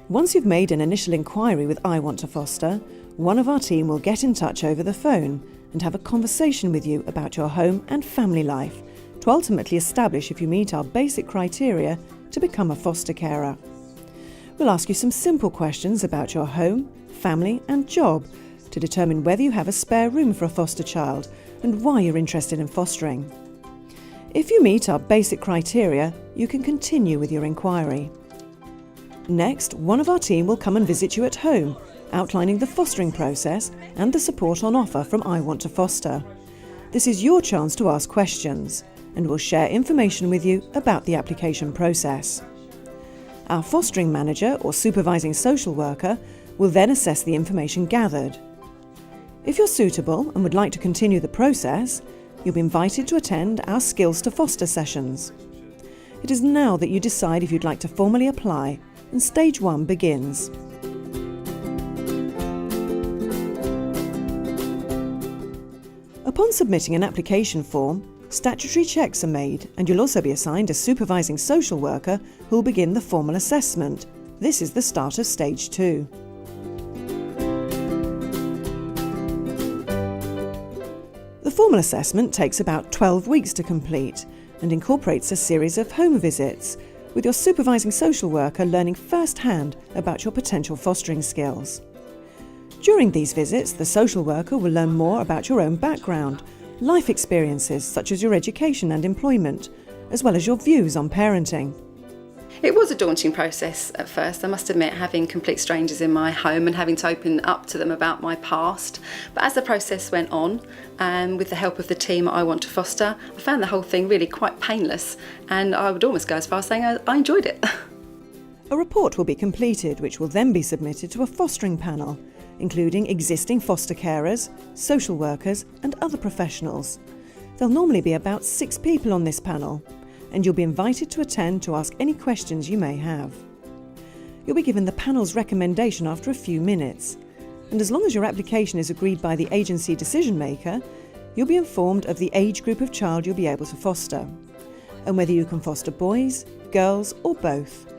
Once you've made an initial inquiry with I Want to Foster, one of our team will get in touch over the phone and have a conversation with you about your home and family life to ultimately establish if you meet our basic criteria to become a foster carer. We'll ask you some simple questions about your home, family and job to determine whether you have a spare room for a foster child and why you're interested in fostering. If you meet our basic criteria, you can continue with your inquiry. Next, one of our team will come and visit you at home, outlining the fostering process and the support on offer from I Want to Foster. This is your chance to ask questions, and we'll share information with you about the application process. Our fostering manager or supervising social worker will then assess the information gathered. If you're suitable and would like to continue the process, you'll be invited to attend our Skills to Foster sessions. It is now that you decide if you'd like to formally apply, and Stage 1 begins. Upon submitting an application form, statutory checks are made, and you'll also be assigned a supervising social worker who will begin the formal assessment. This is the start of Stage 2. The formal assessment takes about 12 weeks to complete and incorporates a series of home visits, with your supervising social worker learning firsthand about your potential fostering skills. During these visits, the social worker will learn more about your own background, life experiences such as your education and employment, as well as your views on parenting. It was a daunting process at first, I must admit, having complete strangers in my home and having to open up to them about my past. But as the process went on, and with the help of the team at I Want to Foster, I found the whole thing really quite painless, and I would almost go as far as saying I enjoyed it. A report will be completed, which will then be submitted to a fostering panel, including existing foster carers, social workers and other professionals. There'll normally be about 6 people on this panel, and you'll be invited to attend to ask any questions you may have. You'll be given the panel's recommendation after a few minutes, and as long as your application is agreed by the agency decision maker, you'll be informed of the age group of child you'll be able to foster, and whether you can foster boys, girls or both.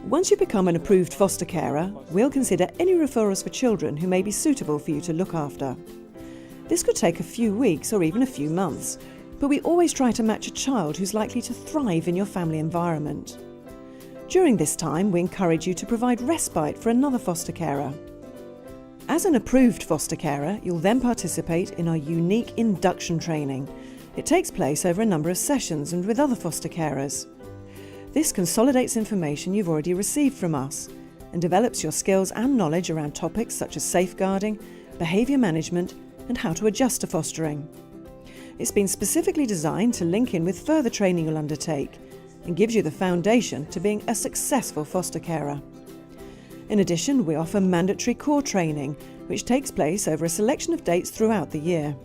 Once you become an approved foster carer, we'll consider any referrals for children who may be suitable for you to look after. This could take a few weeks or even a few months, but we always try to match a child who's likely to thrive in your family environment. During this time, we encourage you to provide respite for another foster carer. As an approved foster carer, you'll then participate in our unique Induction Training. It takes place over a number of sessions and with other foster carers. This consolidates information you've already received from us and develops your skills and knowledge around topics such as safeguarding, behaviour management and how to adjust to fostering. It's been specifically designed to link in with further training you'll undertake and gives you the foundation to being a successful foster carer. In addition, we offer mandatory core training, which takes place over a selection of dates throughout the year.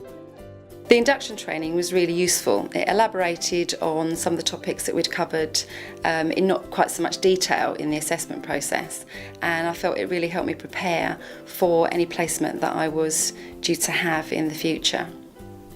The induction training was really useful. It elaborated on some of the topics that we'd covered in not quite so much detail in the assessment process, and I felt it really helped me prepare for any placement that I was due to have in the future.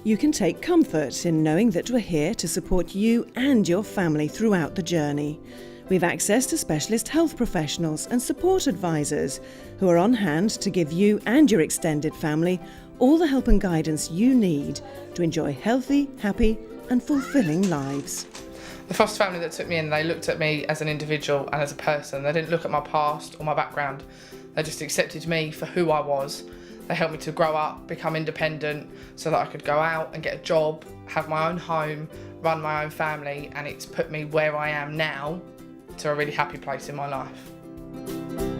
You can take comfort in knowing that we're here to support you and your family throughout the journey. We have access to specialist health professionals and support advisors who are on hand to give you and your extended family all the help and guidance you need to enjoy healthy, happy and fulfilling lives. The foster family that took me in, they looked at me as an individual and as a person. They didn't look at my past or my background. They just accepted me for who I was. They helped me to grow up, become independent so that I could go out and get a job, have my own home, run my own family, and it's put me where I am now to a really happy place in my life.